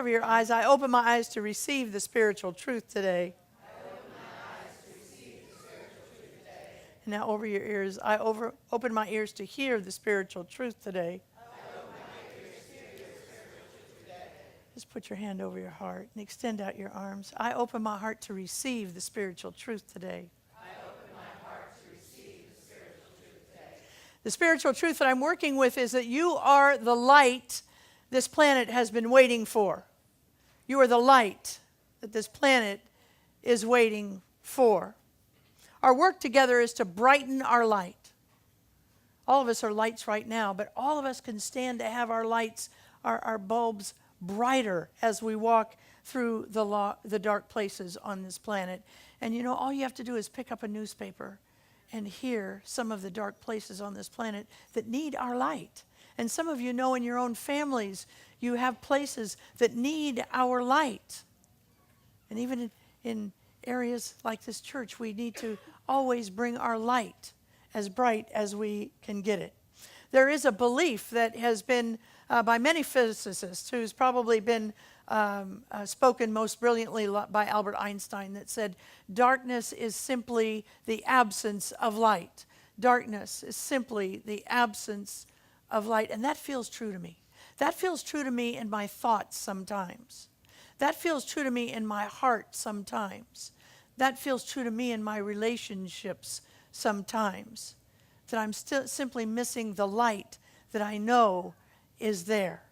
cover your eyes. I open my eyes to receive the spiritual truth today. And now over your ears, I open my ears to hear the spiritual truth today. Just put your hand over your heart and extend out your arms. I open my heart to receive the spiritual truth today. The spiritual truth that I'm working with is that you are the light this planet has been waiting for. You are the light that this planet is waiting for. Our work together is to brighten our light. All of us are lights right now, but all of us can stand to have our lights, our bulbs brighter as we walk through the dark places on this planet. And you know, all you have to do is pick up a newspaper and hear some of the dark places on this planet that need our light. And some of you know in your own families, you have places that need our light. And even in areas like this church, we need to always bring our light as bright as we can get it. There is a belief that has been by many physicists, who's probably been spoken most brilliantly by Albert Einstein, that said, darkness is simply the absence of light. Darkness is simply the absence of light. And that feels true to me. That feels true to me in my thoughts sometimes. That feels true to me in my heart sometimes. That feels true to me in my relationships sometimes. That I'm still simply missing the light that I know is there.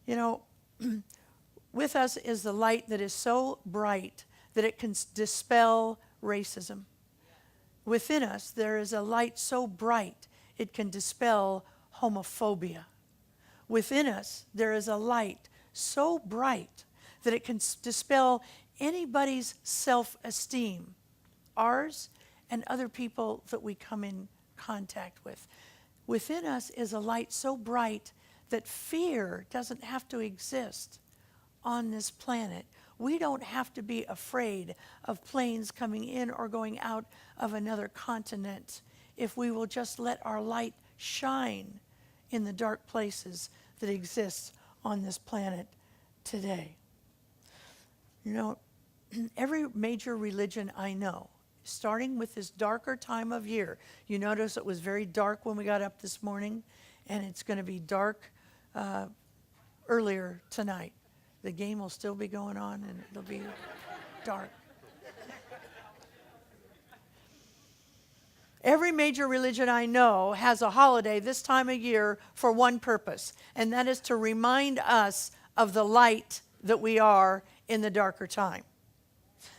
You know, with us is the light that is so bright that it can dispel racism. Within us, there is a light so bright it can dispel homophobia. Within us, there is a light so bright that it can dispel anybody's self-esteem, ours and other people that we come in contact with. Within us is a light so bright that fear doesn't have to exist on this planet. We don't have to be afraid of planes coming in or going out of another continent if we will just let our light shine in the dark places that exist on this planet today. You know, every major religion I know, starting with this darker time of year, you notice it was very dark when we got up this morning, and it's going to be dark earlier tonight. The game will still be going on, and it'll be dark. Every major religion I know has a holiday this time of year for one purpose, and that is to remind us of the light that we are in the darker time.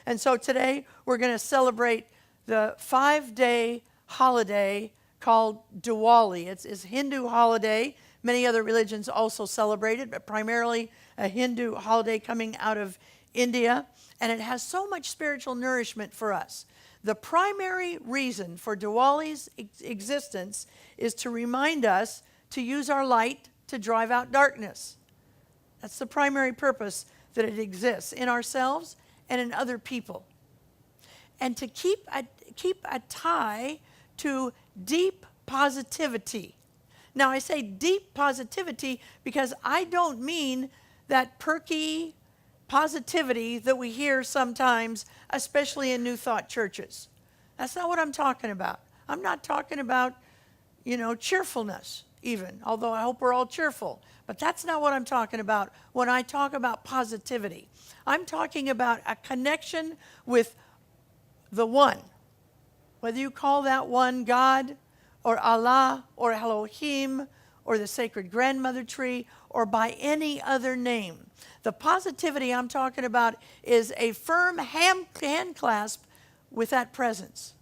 And so today we're going to celebrate the 5-day holiday called Diwali. It's a Hindu holiday. Many other religions also celebrate it, but primarily a Hindu holiday coming out of India. And it has so much spiritual nourishment for us. The primary reason for Diwali's existence is to remind us to use our light to drive out darkness. That's the primary purpose that it exists in ourselves and in other people. And to keep a tie to deep positivity. Now, I say deep positivity because I don't mean that perky positivity that we hear sometimes, especially in New Thought churches. That's not what I'm talking about. I'm not talking about, cheerfulness even, although I hope we're all cheerful. But that's not what I'm talking about when I talk about positivity. I'm talking about a connection with the one. Whether you call that one God, or Allah, or Elohim, or the sacred grandmother tree, or by any other name. The positivity I'm talking about is a firm hand clasp with that presence,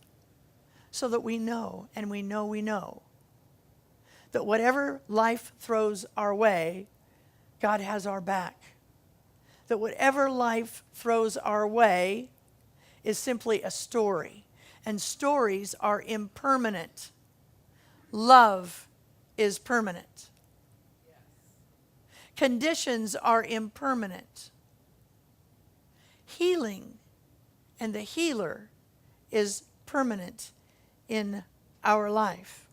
so that we know, and we know, that whatever life throws our way, God has our back. That whatever life throws our way is simply a story, and stories are impermanent. Love is permanent. Conditions are impermanent. Healing and the healer is permanent in our life.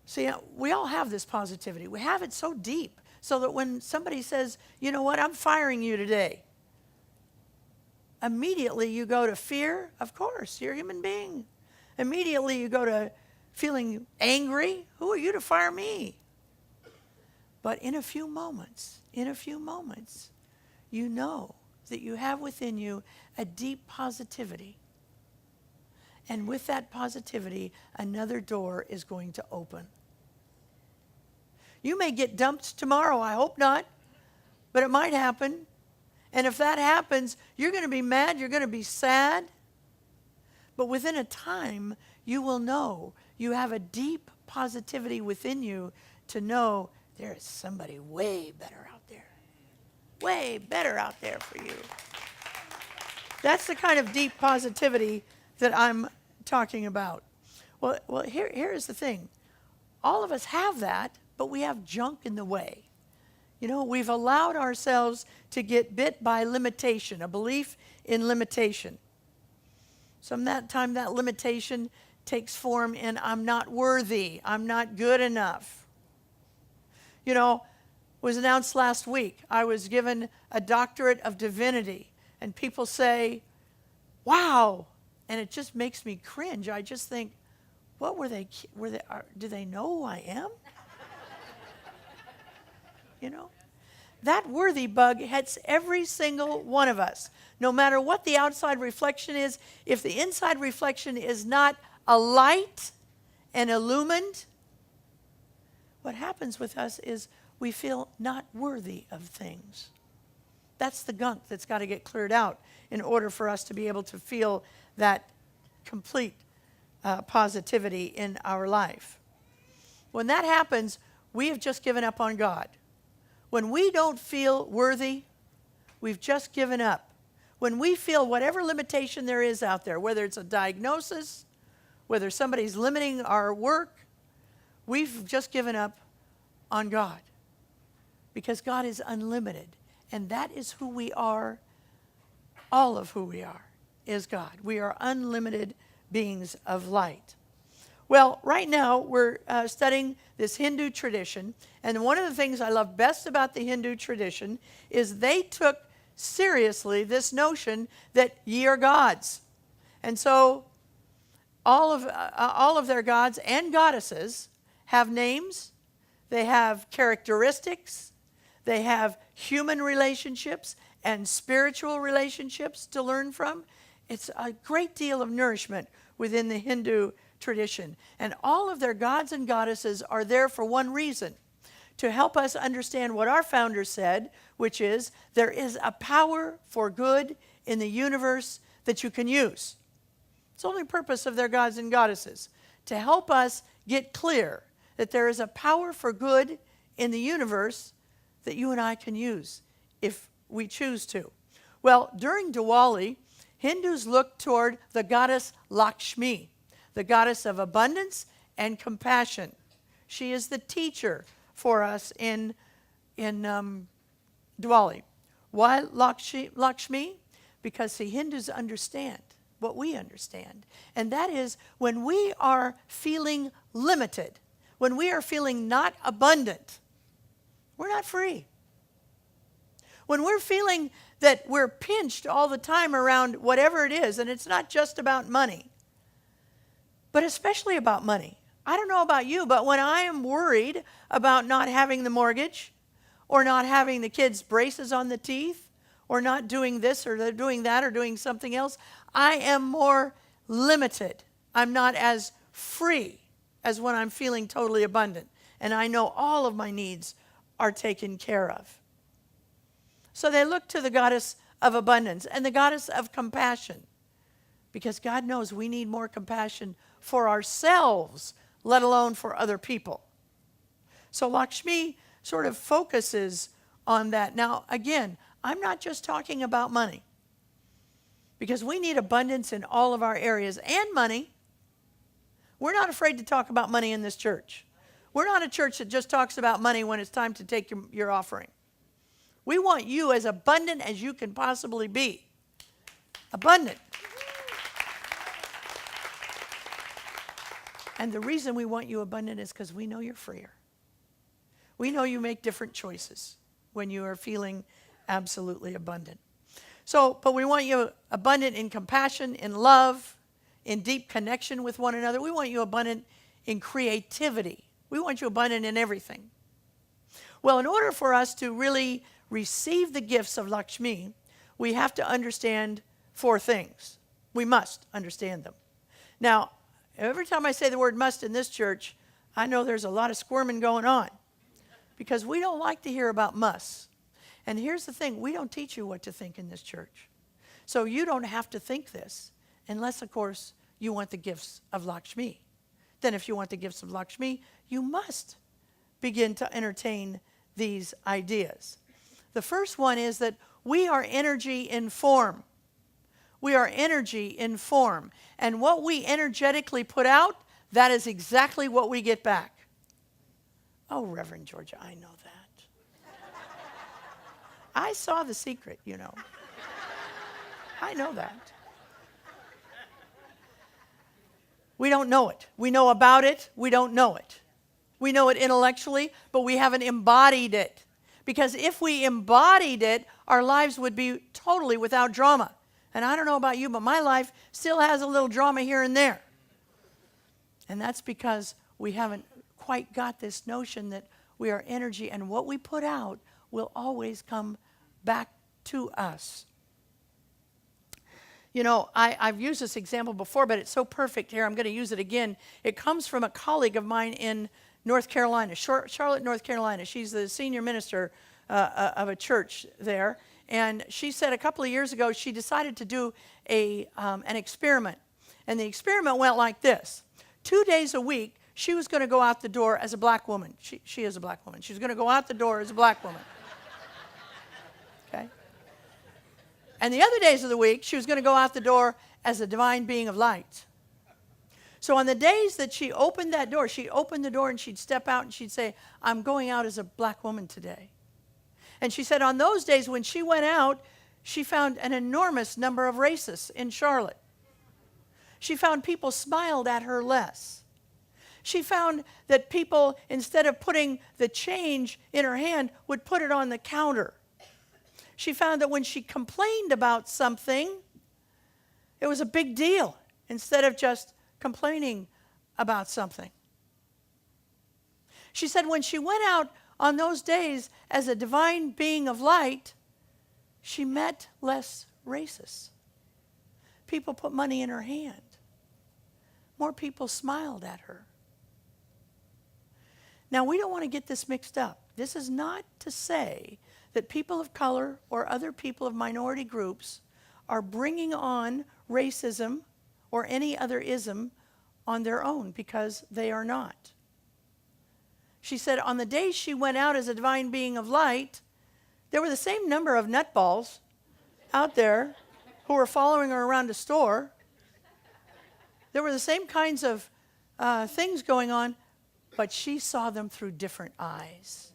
See, we all have this positivity. We have it so deep So that when somebody says, you know what, I'm firing you today, immediately you go to fear. Of course, you're a human being. Immediately you go to feeling angry. Who are you to fire me? But in a few moments, you know that you have within you a deep positivity. And with that positivity, another door is going to open. You may get dumped tomorrow, I hope not, but it might happen. And if that happens, you're going to be mad, you're going to be sad. But within a time, you will know you have a deep positivity within you to know there is somebody way better out there. Way better out there for you. That's the kind of deep positivity that I'm talking about. Well, here is the thing. All of us have that, but we have junk in the way. You know, we've allowed ourselves to get bit by limitation, a belief in limitation. Sometimes that limitation takes form in I'm not worthy, I'm not good enough. You know, it was announced last week, I was given a doctorate of divinity, and people say, wow, and it just makes me cringe. I just think, what do they know who I am? You know? That worthy bug hits every single one of us. No matter what the outside reflection is, if the inside reflection is not alight and illumined, what happens with us is we feel not worthy of things. That's the gunk that's got to get cleared out in order for us to be able to feel that complete positivity in our life. When that happens, we have just given up on God. When we don't feel worthy, we've just given up. When we feel whatever limitation there is out there, whether it's a diagnosis, whether somebody's limiting our work, we've just given up on God. Because God is unlimited. And that is who we are. All of who we are is God. We are unlimited beings of light. Well, right now we're studying this Hindu tradition, and one of the things I love best about the Hindu tradition is they took seriously this notion that ye are gods. And so all of their gods and goddesses have names, they have characteristics, they have human relationships and spiritual relationships to learn from. It's a great deal of nourishment within the Hindu tradition. And all of their gods and goddesses are there for one reason, to help us understand what our founder said, which is there is a power for good in the universe that you can use. It's the only purpose of their gods and goddesses, to help us get clear that there is a power for good in the universe that you and I can use if we choose to. Well, during Diwali, Hindus look toward the goddess Lakshmi, the goddess of abundance and compassion. She is the teacher for us in Diwali. Why Lakshmi? Because the Hindus understand what we understand. And that is when we are feeling limited, when we are feeling not abundant, we're not free. When we're feeling that we're pinched all the time around whatever it is, and it's not just about money, but especially about money. I don't know about you, but when I am worried about not having the mortgage, or not having the kids' braces on the teeth, or not doing this or doing that or doing something else, I am more limited. I'm not as free as when I'm feeling totally abundant. And I know all of my needs are taken care of. So they look to the goddess of abundance and the goddess of compassion, because God knows we need more compassion for ourselves, let alone for other people. So Lakshmi sort of focuses on that. Now, again, I'm not just talking about money, because we need abundance in all of our areas, and money. We're not afraid to talk about money in this church. We're not a church that just talks about money when it's time to take your offering. We want you as abundant as you can possibly be. Abundant. And the reason we want you abundant is because we know you're freer. We know you make different choices when you are feeling absolutely abundant. So, but we want you abundant in compassion, in love, in deep connection with one another. We want you abundant in creativity. We want you abundant in everything. Well, in order for us to really receive the gifts of Lakshmi, we have to understand 4 things. We must understand them. Now, every time I say the word must in this church, I know there's a lot of squirming going on because we don't like to hear about musts. And here's the thing, we don't teach you what to think in this church. So you don't have to think this unless, of course, you want the gifts of Lakshmi. Then if you want the gifts of Lakshmi, you must begin to entertain these ideas. The first one is that we are energy in form. We are energy in form. And what we energetically put out, that is exactly what we get back. Oh, Reverend Georgia, I know that. I saw The Secret, you know. I know that. We don't know it. We know about it. We don't know it. We know it intellectually, but we haven't embodied it. Because if we embodied it, our lives would be totally without drama. And I don't know about you, but my life still has a little drama here and there. And that's because we haven't quite got this notion that we are energy, and what we put out will always come back to us. You know, I've used this example before, but it's so perfect here, I'm going to use it again. It comes from a colleague of mine in North Carolina, Charlotte, North Carolina. She's the senior minister of a church there. And she said a couple of years ago she decided to do an experiment. And the experiment went like this. 2 days a week, she was going to go out the door as a black woman. She is a black woman. She was going to go out the door as a black woman. Okay? And the other days of the week, she was going to go out the door as a divine being of light. So on the days that she opened that door, she'd open the door and she'd step out and she'd say, I'm going out as a black woman today. And she said on those days when she went out, she found an enormous number of racists in Charlotte. She found people smiled at her less. She found that people, instead of putting the change in her hand, would put it on the counter. She found that when she complained about something, it was a big deal instead of just complaining about something. She said when she went out on those days as a divine being of light, she met less racists. People put money in her hand. More people smiled at her. Now, we don't want to get this mixed up. This is not to say that people of color or other people of minority groups are bringing on racism or any other ism on their own, because they are not. She said on the days she went out as a divine being of light, there were the same number of nutballs out there who were following her around a store. There were the same kinds of things going on, but she saw them through different eyes.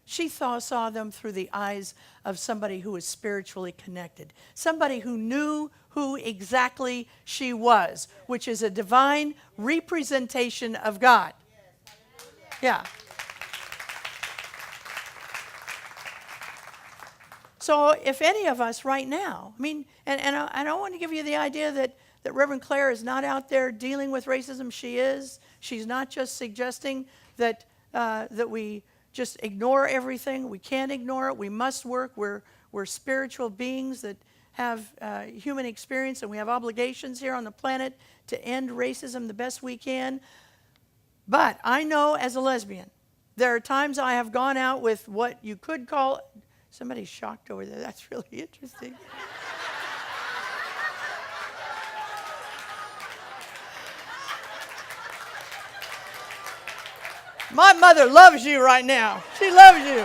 She saw them through the eyes of somebody who was spiritually connected, somebody who knew who exactly she was, which is a divine representation of God. Yeah. So if any of us right now, I mean, and I don't want to give you the idea that Reverend Claire is not out there dealing with racism. She is. She's not just suggesting that we just ignore everything. We can't ignore it. We must work. We're spiritual beings that have human experience, and we have obligations here on the planet to end racism the best we can. But I know as a lesbian, there are times I have gone out with what you could call, somebody's shocked over there. That's really interesting. My mother loves you right now. She loves you.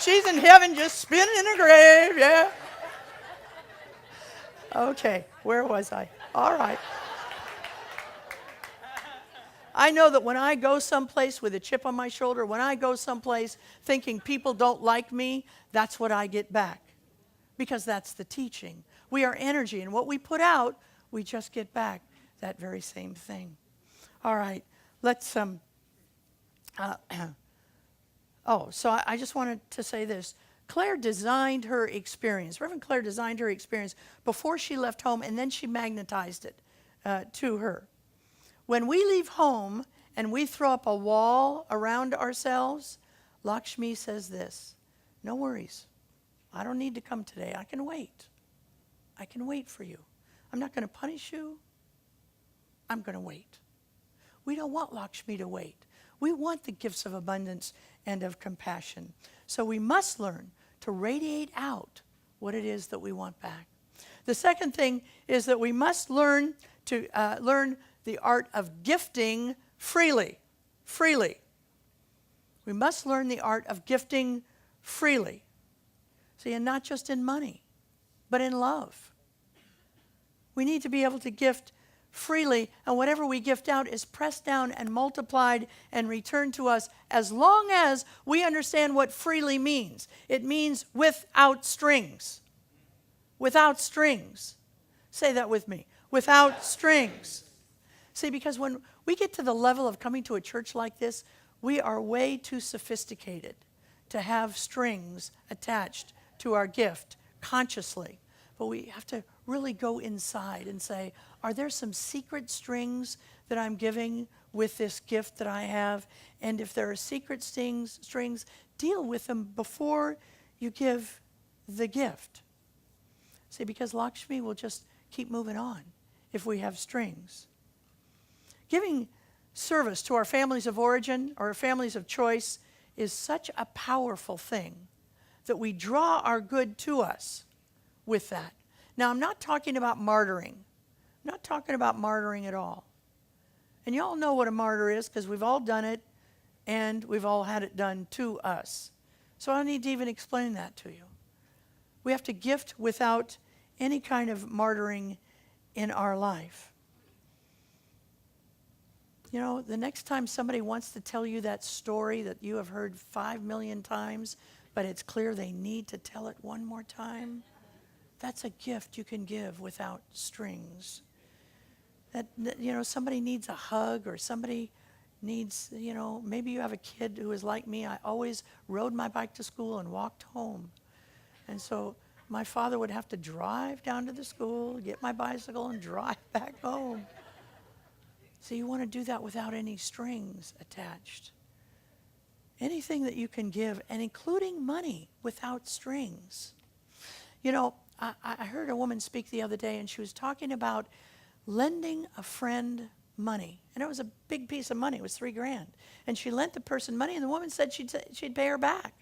She's in heaven just spinning in her grave, yeah. Okay, where was I? All right. I know that when I go someplace with a chip on my shoulder, when I go someplace thinking people don't like me, that's what I get back. Because that's the teaching. We are energy, and what we put out, we just get back that very same thing. All right, let's Oh, so I just wanted to say this. Claire designed her experience. Reverend Claire designed her experience before she left home, and then she magnetized it to her. When we leave home and we throw up a wall around ourselves, Lakshmi says this, no worries. I don't need to come today. I can wait. I can wait for you. I'm not going to punish you. I'm going to wait. We don't want Lakshmi to wait. We want the gifts of abundance and of compassion. So we must learn to radiate out what it is that we want back. The second thing is that we must learn to learn the art of gifting freely. Freely. We must learn the art of gifting freely. See, and not just in money, but in love. We need to be able to gift freely, and whatever we gift out is pressed down and multiplied and returned to us as long as we understand what freely means. It means without strings. Without strings. Say that with me. Without strings. See, because when we get to the level of coming to a church like this, we are way too sophisticated to have strings attached to our gift consciously. But we have to really go inside and say, are there some secret strings that I'm giving with this gift that I have? And if there are secret strings, deal with them before you give the gift. See, because Lakshmi will just keep moving on if we have strings. Giving service to our families of origin or our families of choice is such a powerful thing that we draw our good to us with that. Now, I'm not talking about martyring. I'm not talking about martyring at all. And you all know what a martyr is because we've all done it and we've all had it done to us. So I don't need to even explain that to you. We have to gift without any kind of martyring in our life. You know, the next time somebody wants to tell you that story that you have heard 5 million times, but it's clear they need to tell it one more time, that's a gift you can give without strings. That, you know, somebody needs a hug or somebody needs, you know, maybe you have a kid who is like me. I always rode my bike to school and walked home. And so my father would have to drive down to the school, get my bicycle, and drive back home. So you want to do that without any strings attached. Anything that you can give, and including money without strings. You know, I heard a woman speak the other day, and she was talking about lending a friend money. And it was a big piece of money. It was $3,000. And she lent the person money, and the woman said she'd pay her back.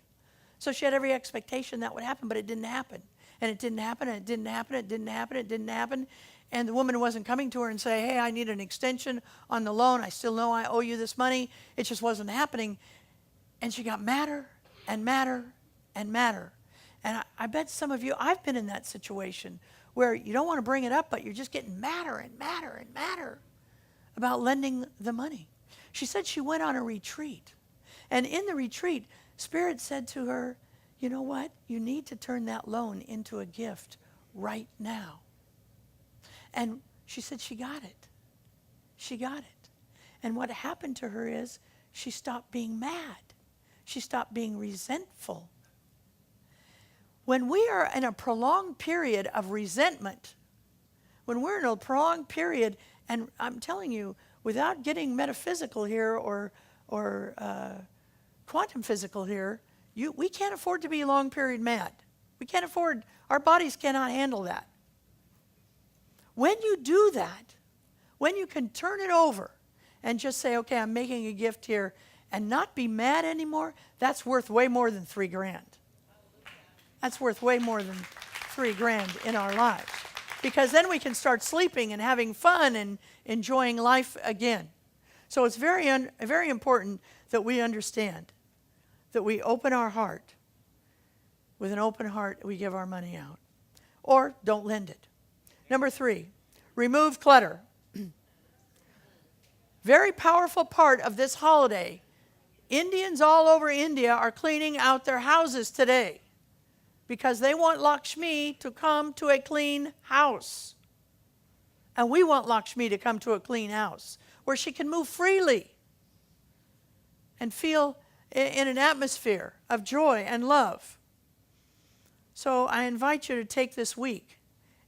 So she had every expectation that would happen, but it didn't happen. And it didn't happen, and it didn't happen, it didn't happen, it didn't happen. And the woman wasn't coming to her and say, hey, I need an extension on the loan. I still know I owe you this money. It just wasn't happening. And she got madder and madder and madder. And I bet some of you, I've been in that situation where you don't want to bring it up, but you're just getting madder and madder and madder about lending the money. She said she went on a retreat. And in the retreat, Spirit said to her, you know what? You need to turn that loan into a gift right now. And she said she got it. She got it. And what happened to her is she stopped being mad. She stopped being resentful. When we are in a prolonged period of resentment, when we're in a prolonged period, and I'm telling you, without getting metaphysical here or quantum physical here, we can't afford to be long period mad. We can't afford, our bodies cannot handle that. When you do that, when you can turn it over and just say, okay, I'm making a gift here and not be mad anymore, that's worth way more than $3,000. That's worth way more than $3,000 in our lives. Because then we can start sleeping and having fun and enjoying life again. So it's very important that we understand that we open our heart. With an open heart, we give our money out. Or don't lend it. Number 3, remove clutter. Very powerful part of this holiday. Indians all over India are cleaning out their houses today because they want Lakshmi to come to a clean house. And we want Lakshmi to come to a clean house where she can move freely and feel in an atmosphere of joy and love. So I invite you to take this week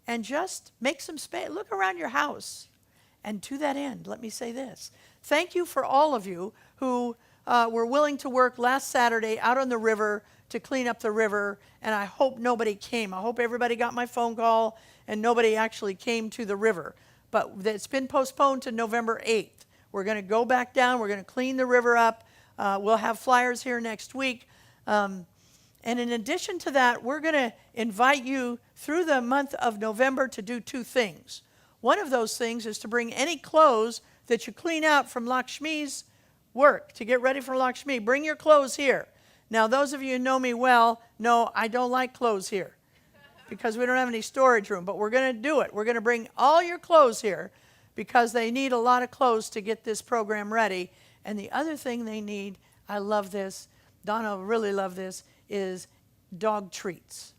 and just make some space. Look around your house. And to that end, let me say this. Thank you for all of you who were willing to work last Saturday out on the river to clean up the river, and I hope nobody came. I hope everybody got my phone call and nobody actually came to the river. But it's been postponed to November 8th. We're going to go back down. We're going to clean the river up. We'll have flyers here next week. And in addition to that, we're going to invite you through the month of November to do two things. One of those things is to bring any clothes that you clean out from Lakshmi's work to get ready for Lakshmi. Bring your clothes here. Now, those of you who know me well know I don't like clothes here because we don't have any storage room, but we're going to do it. We're going to bring all your clothes here because they need a lot of clothes to get this program ready. And the other thing they need, I love this, Donna will really love this, is dog treats.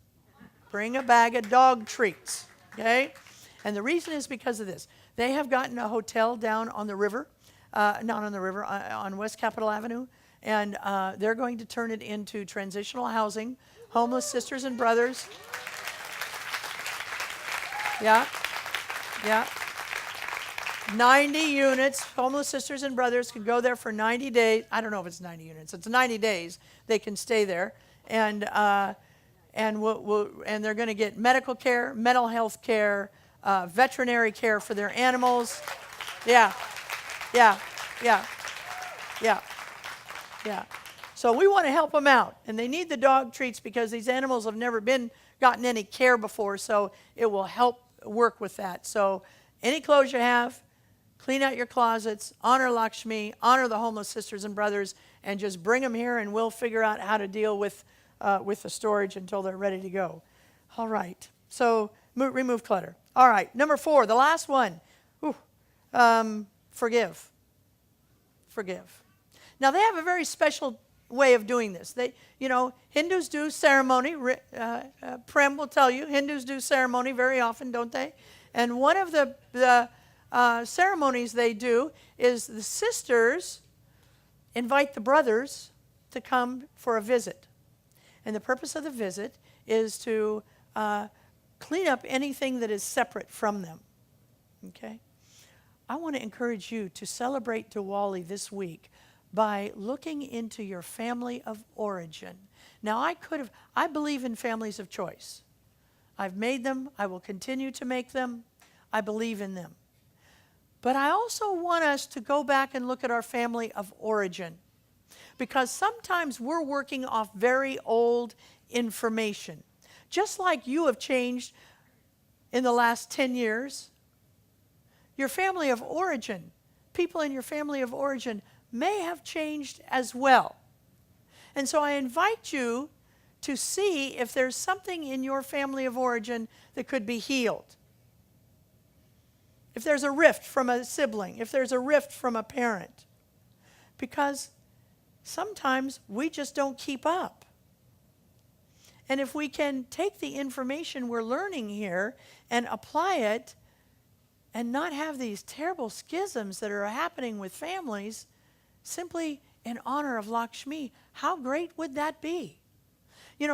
Bring a bag of dog treats, okay? And the reason is because of this. They have gotten a hotel down on the river, not on the river, on West Capitol Avenue, and they're going to turn it into transitional housing, homeless sisters and brothers. Yeah, yeah. 90 units, homeless sisters and brothers can go there for 90 days. I don't know if it's 90 units. It's 90 days they can stay there. And they're going to get medical care, mental health care, veterinary care for their animals. Yeah. So we want to help them out. And they need the dog treats because these animals have never gotten any care before, so it will help work with that. So any clothes you have, clean out your closets, honor Lakshmi, honor the homeless sisters and brothers, and just bring them here and we'll figure out how to deal with the storage until they're ready to go. All right. So remove clutter. All right. Number 4, the last one. Forgive. Forgive. Now, they have a very special way of doing this. Hindus do ceremony. Prem will tell you, Hindus do ceremony very often, don't they? And one of the ceremonies they do is the sisters invite the brothers to come for a visit. And the purpose of the visit is to clean up anything that is separate from them. Okay? I want to encourage you to celebrate Diwali this week by looking into your family of origin. Now, I believe in families of choice. I've made them. I will continue to make them. I believe in them. But I also want us to go back and look at our family of origin, because sometimes we're working off very old information. Just like you have changed in the last 10 years, your family of origin, people in your family of origin may have changed as well. And so I invite you to see if there's something in your family of origin that could be healed. If there's a rift from a sibling, if there's a rift from a parent. Because sometimes we just don't keep up. And if we can take the information we're learning here and apply it and not have these terrible schisms that are happening with families simply in honor of Lakshmi, how great would that be?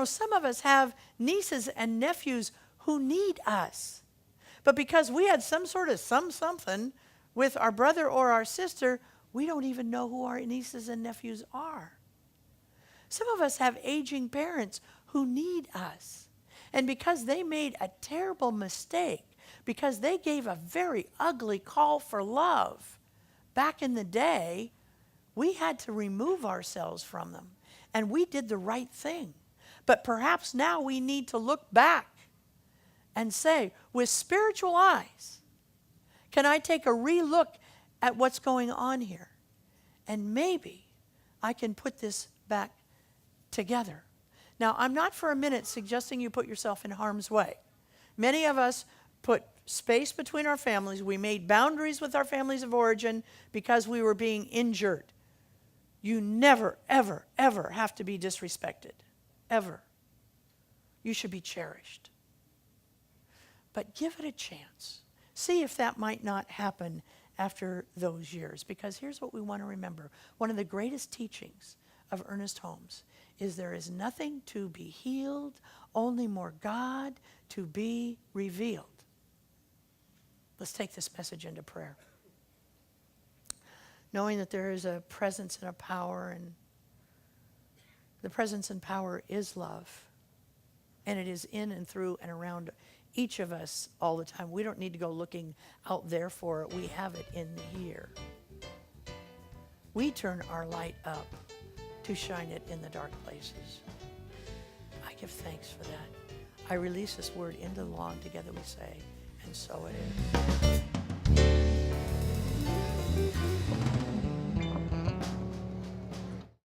Some of us have nieces and nephews who need us. But because we had some sort of something with our brother or our sister, we don't even know who our nieces and nephews are. Some of us have aging parents who need us. And because they made a terrible mistake, because they gave a very ugly call for love back in the day, we had to remove ourselves from them. And we did the right thing. But perhaps now we need to look back and say, with spiritual eyes, can I take a re-look at what's going on here? And maybe I can put this back together. Now, I'm not for a minute suggesting you put yourself in harm's way. Many of us put space between our families. We made boundaries with our families of origin because we were being injured. You never, ever, ever have to be disrespected. Ever. You should be cherished. But give it a chance. See if that might not happen after those years. Because here's what we want to remember. One of the greatest teachings of Ernest Holmes is there is nothing to be healed, only more God to be revealed. Let's take this message into prayer. Knowing that there is a presence and a power, and the presence and power is love. And it is in and through and around each of us all the time. We don't need to go looking out there for it. We have it in here. We turn our light up to shine it in the dark places. I give thanks for that. I release this word into the law, and together we say, and so it is.